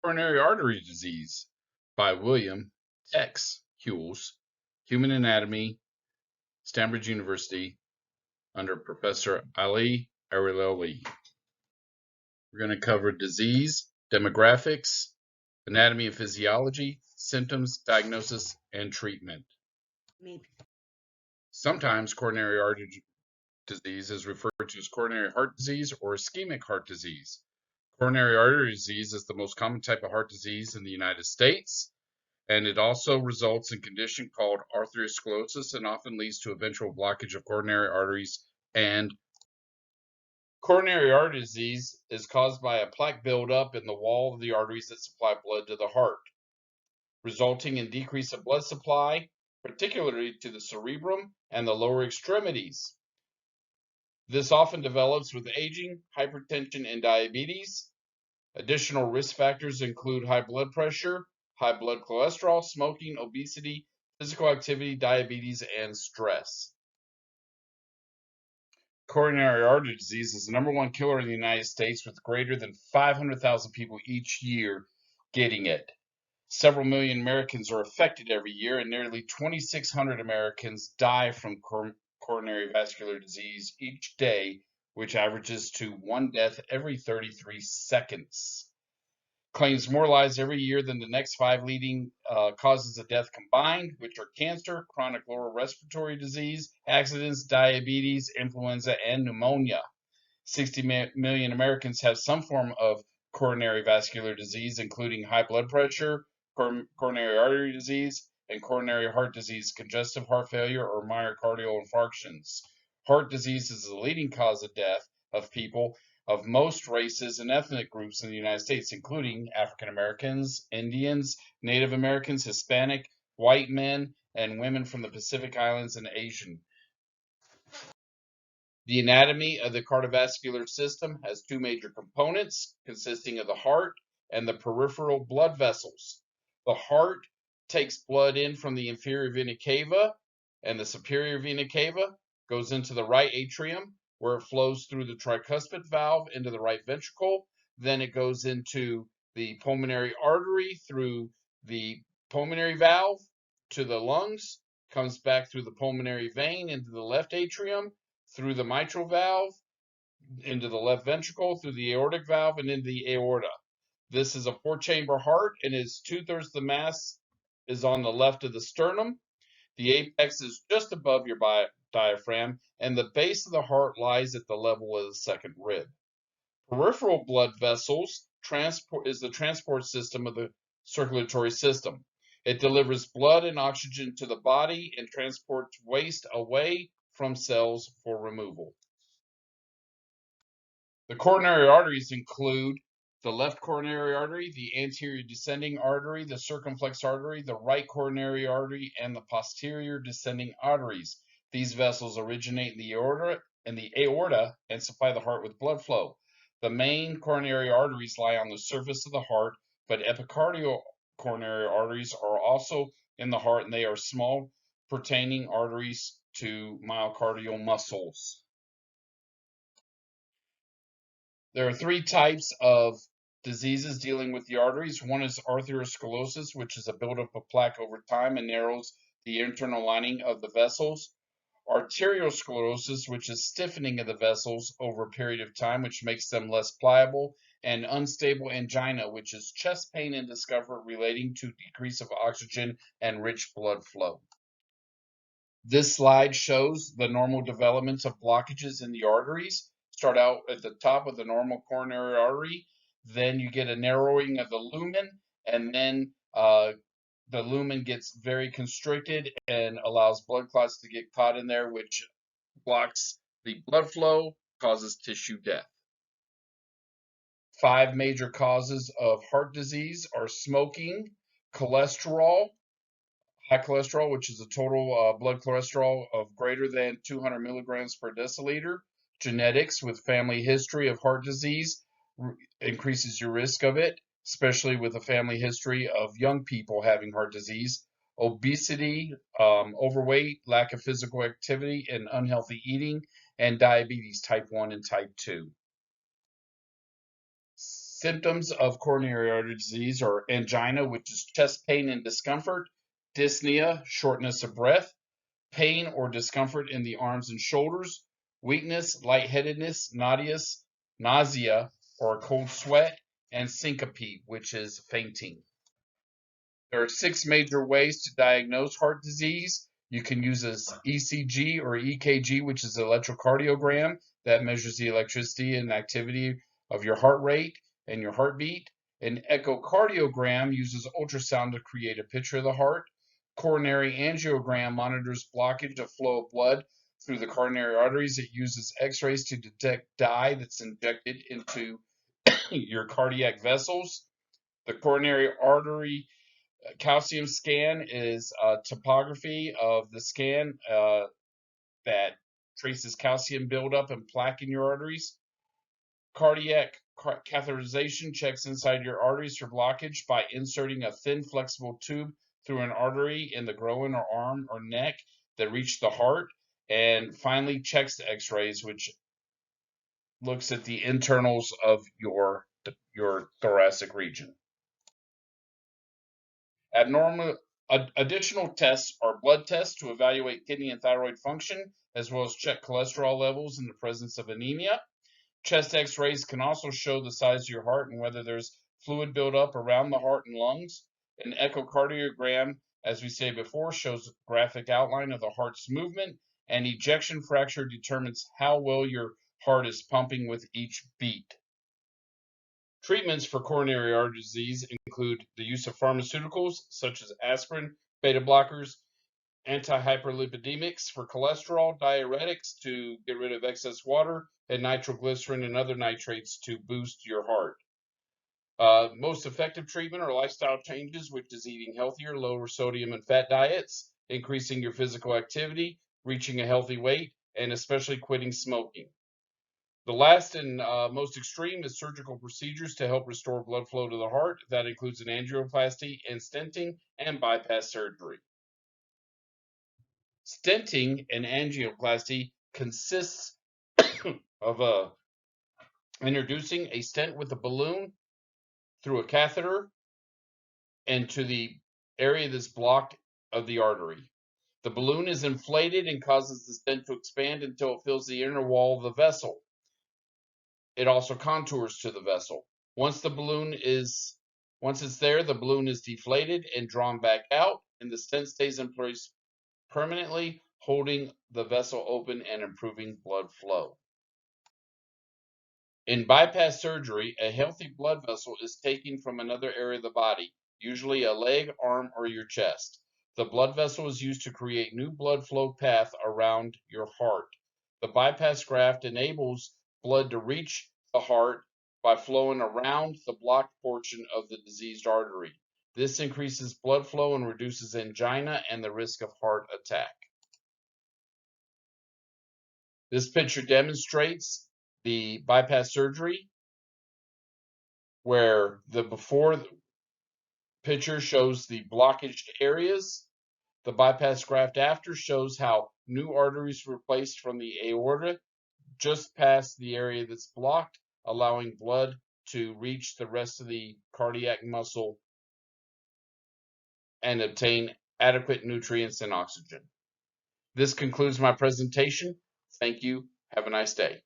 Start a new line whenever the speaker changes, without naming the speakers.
Coronary artery disease by WilliamTEXHules, Human Anatomy, Stanbridge University, under Professor Ali Ariloli. We're going to cover disease, demographics, anatomy and physiology, symptoms, diagnosis, and treatment. Sometimes coronary artery disease is referred to as coronary heart disease or ischemic heart disease. Coronary artery disease is the most common type of heart disease in the United States, and it also results in a condition called arteriosclerosis and often leads to eventual blockage of coronary arteries. And coronary artery disease is caused by a plaque buildup in the wall of the arteries that supply blood to the heart, resulting in decrease of blood supply, particularly to the cerebrum and the lower extremities. This often develops with aging, hypertension, and diabetes. Additional risk factors include high blood pressure, high blood cholesterol, smoking, obesity, physical activity, diabetes, and stress. Coronary artery disease is the #1 killer in the United States, with greater than 500,000 people each year getting it. Several million Americans are affected every year, and nearly 2,600 Americans die from coronary vascular disease each day, which averages to 1 death every 33 seconds. Claims more lives every year than the next 5 leading causes of death combined, which are cancer, chronic lower respiratory disease, accidents, diabetes, influenza, and pneumonia. 60 million Americans have some form of coronary vascular disease, including high blood pressure, coronary artery disease, and coronary heart disease, congestive heart failure, or myocardial infarctions. Heart disease is the leading cause of death of people of most races and ethnic groups in the United States, including African Americans, Indians, Native Americans, Hispanic, white men, and women from the Pacific Islands and Asian. The anatomy of the cardiovascular system has 2 major components, consisting of the heart and the peripheral blood vessels. The heart takes blood in from the inferior vena cava, and the superior vena cava goes into the right atrium, where it flows through the tricuspid valve into the right ventricle. Then it goes into the pulmonary artery through the pulmonary valve to the lungs, comes back through the pulmonary vein into the left atrium, through the mitral valve, into the left ventricle, through the aortic valve, and into the aorta. This is a 4-chamber heart, and its 2/3 of the mass is on the left of the sternum. The apex is just above your diaphragm, and the base of the heart lies at the level of the second rib. Peripheral blood vessels is the transport system of the circulatory system. It delivers blood and oxygen to the body and transports waste away from cells for removal. The coronary arteries include the left coronary artery, the anterior descending artery, the circumflex artery, the right coronary artery, and the posterior descending arteries. These vessels originate in the aorta and supply the heart with blood flow. The main coronary arteries lie on the surface of the heart, but epicardial coronary arteries are also in the heart, and they are small pertaining arteries to myocardial muscles. There are 3 types of diseases dealing with the arteries. One is arteriosclerosis, which is a buildup of plaque over time and narrows the internal lining of the vessels. Arteriosclerosis, which is stiffening of the vessels over a period of time, which makes them less pliable. And unstable angina, which is chest pain and discomfort relating to decrease of oxygen and rich blood flow. This slide shows the normal developments of blockages in the arteries. Start out at the top of the normal coronary artery, then you get a narrowing of the lumen, and then the lumen gets very constricted and allows blood clots to get caught in there, which blocks the blood flow, causes tissue death. 5 major causes of heart disease are smoking, cholesterol, high cholesterol, which is a total blood cholesterol of greater than 200 milligrams per deciliter. Genetics, with family history of heart disease, increases your risk of it, especially with a family history of young people having heart disease. Obesity, overweight, lack of physical activity, and unhealthy eating, and diabetes type 1 and type 2. Symptoms of coronary artery disease are angina, which is chest pain and discomfort, dyspnea, shortness of breath, pain or discomfort in the arms and shoulders, weakness, lightheadedness, nausea or cold sweat, and syncope, which is fainting. There are 6 major ways to diagnose heart disease. You can use an ECG or EKG, which is an electrocardiogram that measures the electricity and activity of your heart rate and your heartbeat. An echocardiogram uses ultrasound to create a picture of the heart. Coronary angiogram monitors blockage of flow of blood through the coronary arteries. It uses x-rays to detect dye that's injected into your cardiac vessels. The coronary artery calcium scan is a topography of the scan that traces calcium buildup and plaque in your arteries. Cardiac catheterization checks inside your arteries for blockage by inserting a thin, flexible tube through an artery in the groin or arm or neck that reach the heart. And finally, checks the x-rays, which looks at the internals of your thoracic region. Additional tests are blood tests to evaluate kidney and thyroid function, as well as check cholesterol levels in the presence of anemia. Chest x-rays can also show the size of your heart and whether there's fluid buildup around the heart and lungs. An echocardiogram, as we said before, shows a graphic outline of the heart's movement, and ejection fraction determines how well your heart is pumping with each beat. Treatments for coronary artery disease include the use of pharmaceuticals such as aspirin, beta blockers, antihyperlipidemics for cholesterol, diuretics to get rid of excess water, and nitroglycerin and other nitrates to boost your heart. Most effective treatment are lifestyle changes, which is eating healthier, lower sodium and fat diets, increasing your physical activity, reaching a healthy weight, and especially quitting smoking. The last and most extreme is surgical procedures to help restore blood flow to the heart. That includes an angioplasty and stenting and bypass surgery. Stenting and angioplasty consists of introducing a stent with a balloon through a catheter and to the area that's blocked of the artery. The balloon is inflated and causes the stent to expand until it fills the inner wall of the vessel. It also contours to the vessel. Once it's there, the balloon is deflated and drawn back out, and the stent stays in place permanently, holding the vessel open and improving blood flow. In bypass surgery, a healthy blood vessel is taken from another area of the body, usually a leg, arm, or your chest. The blood vessel is used to create new blood flow path around your heart. The bypass graft enables blood to reach the heart by flowing around the blocked portion of the diseased artery. This increases blood flow and reduces angina and the risk of heart attack. This picture demonstrates the bypass surgery, where the before picture shows the blockaged areas. The bypass graft after shows how new arteries were placed from the aorta just past the area that's blocked, allowing blood to reach the rest of the cardiac muscle and obtain adequate nutrients and oxygen. This concludes my presentation. Thank you. Have a nice day.